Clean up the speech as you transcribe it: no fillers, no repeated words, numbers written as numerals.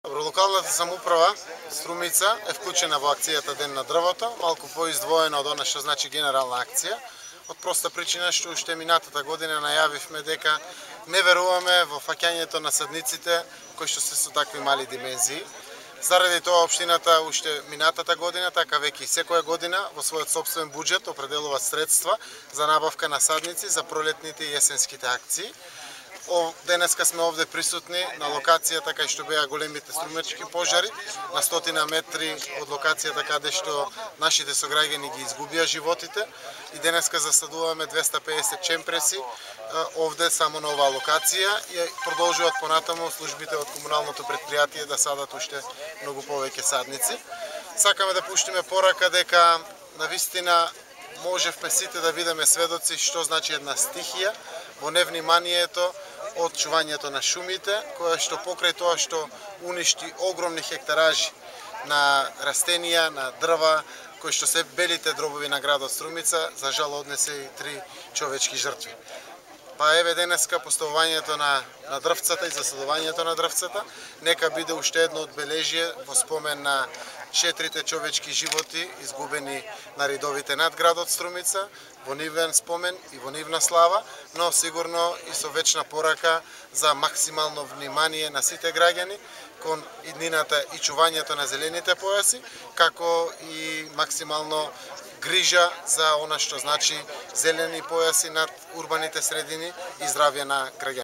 Добро, локалната самоуправа Струмица е вклучена во акцијата Ден на дрвото, малку поиздвоена од она што значи генерална акција, од проста причина што уште минатата година најавивме дека не веруваме во фаќањето на садниците кои што се со такви мали димензии. Заради тоа општината уште минатата година, така веќе и секоја година во својот сопствен буџет определува средства за набавка на садници за пролетните и есенските акции. Денеска сме овде присутни на локацијата кај што беа големите струмечки пожари, на 100 метри од локацијата каде што нашите сограѓани ги изгубија животите, и денеска засадуваме 250 чемпреси овде само на оваа локација и продолжуваат понатаму службите од комуналното претпријатие да садат уште многу повеќе садници. Сакаме да пуштиме порака дека навистина можевме сите да бидеме сведоци што значи една стихија во невниманието од чувањето на шумите, која што покрај тоа што уништи огромни хектаражи на растенија, на дрва, кои што се белите дробови на градот Струмица, за жал однесе и 3 човечки жртви. Па еве денеска поставувањето на дрвцата и засадувањето на дрвцата нека биде уште едно одбележие во спомен на 4 човечки животи изгубени на ридовите над градот Струмица, во нивен спомен и во нивна слава, но сигурно и со вечна порака за максимално внимание на сите граѓани кон иднината и чувањето на зелените појаси, како и максимално грижа за она што значи зелени појаси над урбаните средини и здравје на граѓани.